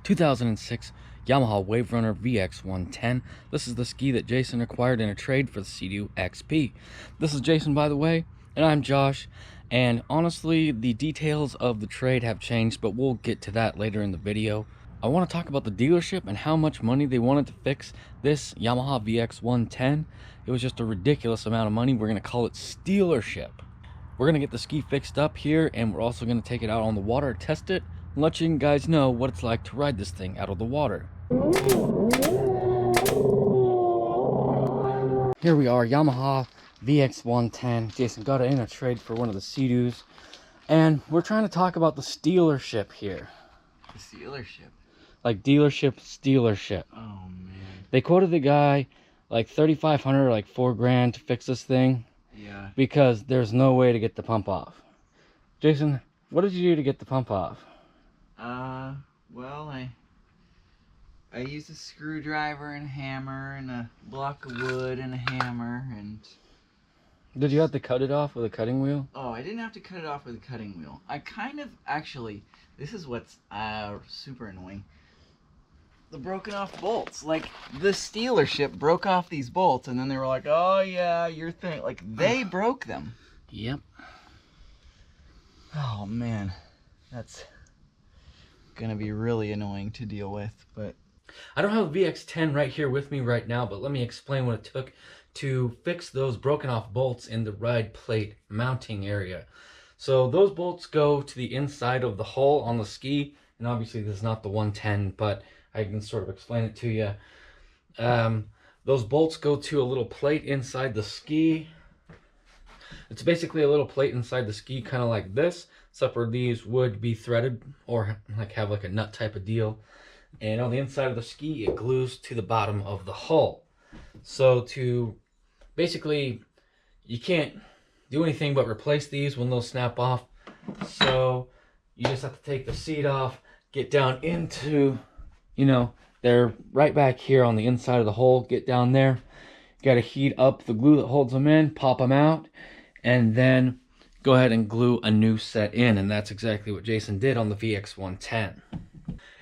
2006 Yamaha Waverunner vx110. This is the ski that Jason acquired in a trade for the Sea-Doo XP. This is Jason, by the way, and I'm Josh. And honestly, the details of the trade have changed, but we'll get to that later in the video. I want to talk about the dealership and how much money they wanted to fix this Yamaha VX110. It was just a ridiculous amount of money. We're going to call it stealership. We're going to get the ski fixed up here, and we're also going to take it out on the water, test it, and let you guys know what it's like to ride this thing out of the water. Here we are, Yamaha VX110. Jason got it in a trade for one of the Sea-Doos, and we're trying to talk about the stealership here. The stealership? Like dealership, stealership. Oh man. They quoted the guy like $3,500, like $4 grand to fix this thing. Yeah. Because there's no way to get the pump off. Jason, what did you do to get the pump off? Well, I used a screwdriver and hammer and a block of wood and a hammer and... Did you have to cut it off with a cutting wheel? Oh, I didn't have to cut it off with a cutting wheel. I kind of, actually, this is what's super annoying. The broken off bolts. Like, the stealership broke off these bolts and then they were like, oh yeah, your thing. Like, they broke them. Yep. Oh man, that's gonna be really annoying to deal with, but... I don't have a VX10 right here with me right now, but let me explain what it took to fix those broken off bolts in the ride plate mounting area. So those bolts go to the inside of the hull on the ski, and obviously this is not the 110, but I can sort of explain it to you. Those bolts go to a little plate inside the ski. It's basically a little plate inside the ski, kind of like this, except for these would be threaded or like have like a nut type of deal. And on the inside of the ski, it glues to the bottom of the hull. So to basically, you can't do anything but replace these when they'll snap off. So you just have to take the seat off, get down into, you know, they're right back here on the inside of the hole. Get down there, got to heat up the glue that holds them in, pop them out, and then go ahead and glue a new set in. And that's exactly what Jason did on the VX110.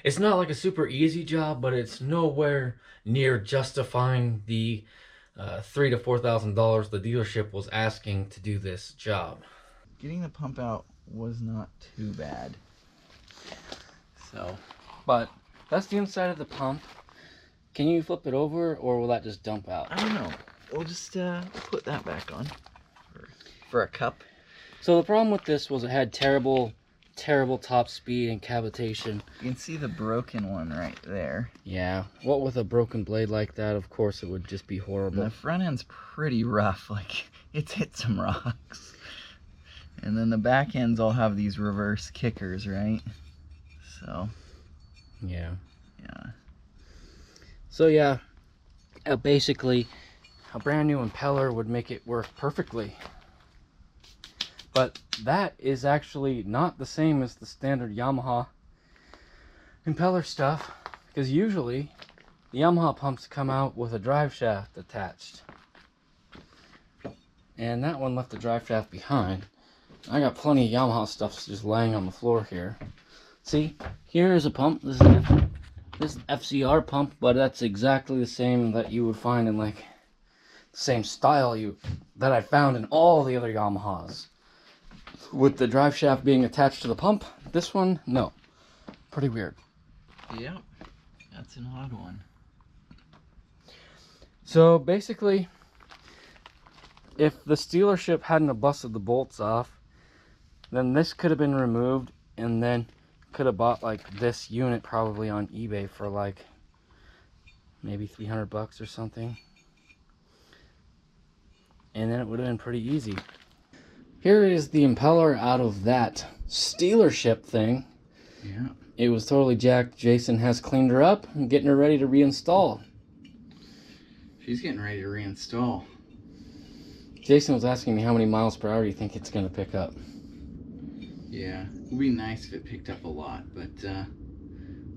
It's not like a super easy job, but it's nowhere near justifying the $3,000 to $4,000 the dealership was asking to do this job. Getting the pump out was not too bad. So, but that's the inside of the pump. Can you flip it over, or will that just dump out? I don't know. We'll just put that back on for a cup. So the problem with this was it had terrible top speed and cavitation. You can see the broken one right there. Yeah, what with a broken blade like that, of course it would just be horrible. And the front end's pretty rough, like it's hit some rocks. And then the back ends all have these reverse kickers, right? So yeah. So yeah, basically a brand new impeller would make it work perfectly. But that is actually not the same as the standard Yamaha impeller stuff, because usually the Yamaha pumps come out with a drive shaft attached. And that one left the drive shaft behind. I got plenty of Yamaha stuff just laying on the floor here. See, here is a pump. This is an FCR pump, but that's exactly the same that you would find in like the same style that I found in all the other Yamahas. With the drive shaft being attached to the pump, this one, no. Pretty weird. Yeah, that's an odd one. So basically, if the stealership hadn't have busted the bolts off, then this could have been removed, and then could have bought like this unit probably on eBay for like maybe 300 bucks or something. And then it would have been pretty easy. Here is the impeller out of that stealership thing. Yeah. It was totally jacked. Jason has cleaned her up and getting her ready to reinstall. She's getting ready to reinstall. Jason was asking me how many miles per hour do you think it's going to pick up. Yeah, it would be nice if it picked up a lot, but a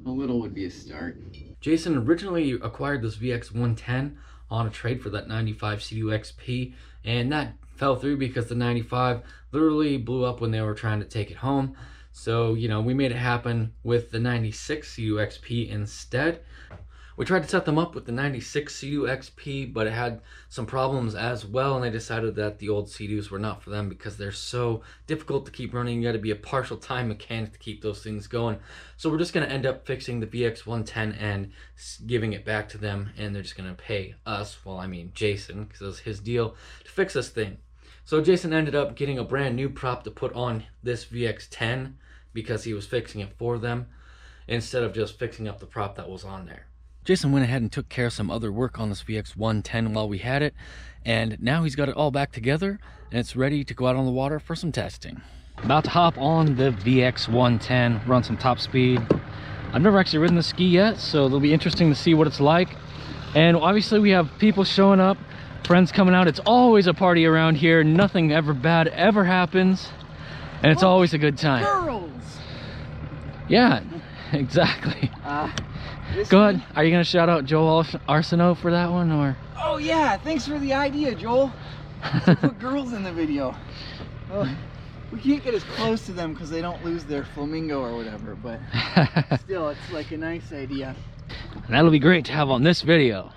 little would be a start. Jason originally acquired this VX110 on a trade for that 95 Sea-Doo XP, and that fell through because the 95 literally blew up when they were trying to take it home. So, you know, we made it happen with the 96 C2 XP instead. We tried to set them up with the 96 C2 XP, but it had some problems as well, and they decided that the old C2s were not for them because they're so difficult to keep running. You got to be a partial time mechanic to keep those things going. So we're just going to end up fixing the vx110 and giving it back to them, and they're just going to pay us, well, I mean Jason, because it was his deal, to fix this thing. So Jason ended up getting a brand new prop to put on this VX10 because he was fixing it for them, instead of just fixing up the prop that was on there. Jason went ahead and took care of some other work on this VX110 while we had it, and now he's got it all back together and it's ready to go out on the water for some testing. About to hop on the VX110, run some top speed. I've never actually ridden the ski yet, so it'll be interesting to see what it's like. And obviously we have people showing up, friends coming out. It's always a party around here. Nothing ever bad ever happens, and it's always a good time. Girls! Yeah, exactly. Go ahead. Are you gonna shout out Joel Arsenault for that one, or? Oh yeah, thanks for the idea, Joel. So put girls in the video. Well, we can't get as close to them because they don't lose their flamingo or whatever, but still, it's like a nice idea. And that'll be great to have on this video.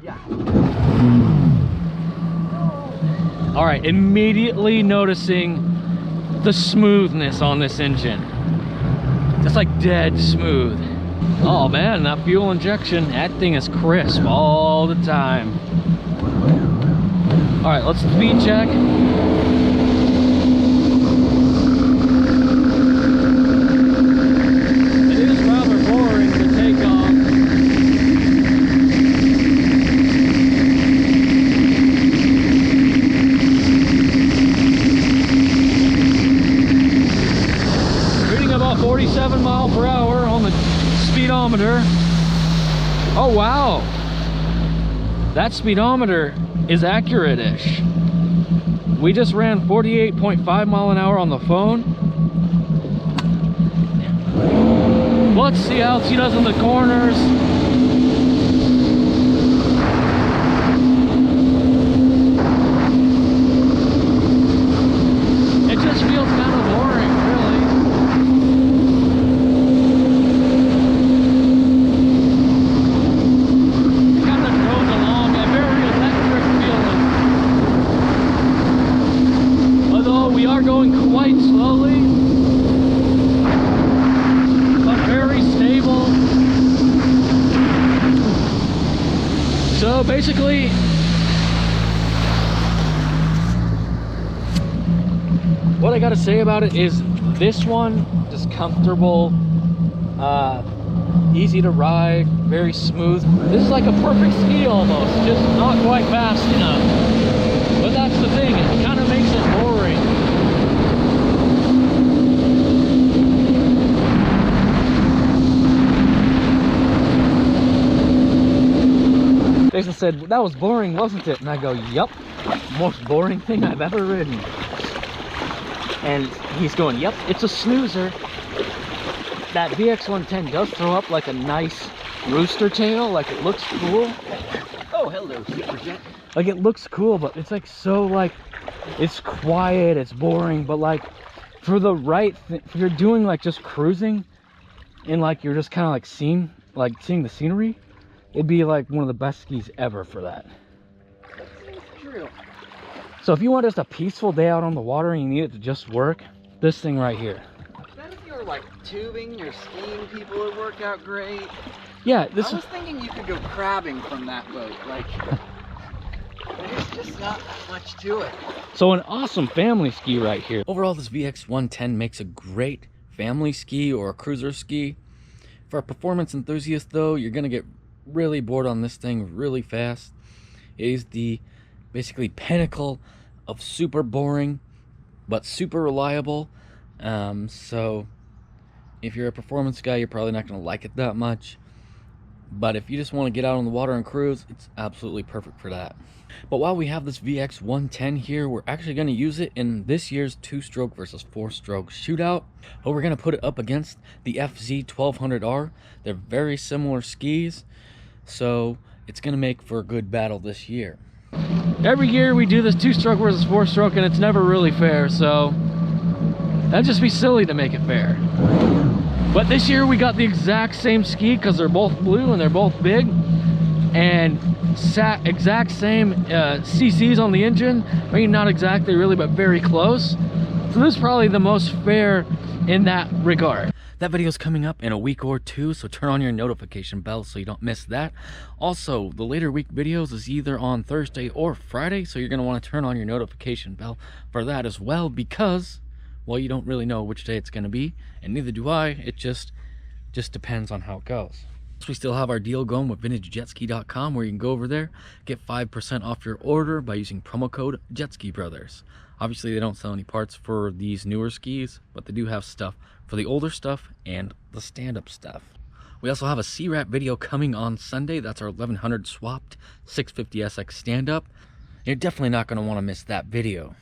Yeah. All right, immediately noticing the smoothness on this engine. It's like dead smooth. Oh man, that fuel injection, that thing is crisp all the time. All right, let's speed check. It is rather boring to take off. Reading about 47 miles per hour on the speedometer. Oh wow, that speedometer is accurate-ish. We just ran 48.5 mile an hour on the phone. Let's see how she does in the corners. It just feels kind of boring, really. Going quite slowly, but very stable. So basically, what I gotta say about it is this one just comfortable, easy to ride, very smooth. This is like a perfect ski almost, just not quite fast enough. But that's the thing, it kind of makes it boring. Jason said, that was boring, wasn't it? And I go, yup, most boring thing I've ever ridden. And he's going, yep, it's a snoozer. That VX110 does throw up like a nice rooster tail, like it looks cool. Oh, hello, Superjet. Like it looks cool, but it's like so like, it's quiet, it's boring, but like for the right thing, if you're doing like just cruising and like you're just kind of like seeing the scenery, it'd be like one of the best skis ever for that. That's true. So if you want just a peaceful day out on the water and you need it to just work, this thing right here. Then if you were like tubing or skiing, people would work out great. Yeah, this I was thinking you could go crabbing from that boat. Like, there's just not that much to it. So an awesome family ski right here. Overall, this VX110 makes a great family ski or a cruiser ski. For a performance enthusiast though, you're gonna get really bored on this thing really fast. It is the basically pinnacle of super boring but super reliable. So if you're a performance guy, you're probably not going to like it that much, but if you just want to get out on the water and cruise, it's absolutely perfect for that. But while we have this VX110 here, we're actually going to use it in this year's 2-stroke versus 4-stroke shootout. But we're going to put it up against the FZ1200R. They're very similar skis, so it's going to make for a good battle this year. Every year we do this 2-stroke versus 4-stroke, and it's never really fair, so That'd just be silly to make it fair. But this year we got the exact same ski because they're both blue and they're both big, and exact same CCs on the engine. I mean, not exactly really, but very close. So this is probably the most fair in that regard. That video is coming up in a week or two, so turn on your notification bell so you don't miss that. Also, the later week videos is either on Thursday or Friday, so you're going to want to turn on your notification bell for that as well, because, well, you don't really know which day it's going to be, and neither do I. It just depends on how it goes. We still have our deal going with vintagejetski.com, where you can go over there, get 5% off your order by using promo code Jetski Brothers. Obviously, they don't sell any parts for these newer skis, but they do have stuff for the older stuff and the stand-up stuff. We also have a C-Wrap video coming on Sunday. That's our 1100 swapped 650SX stand-up. You're definitely not going to want to miss that video.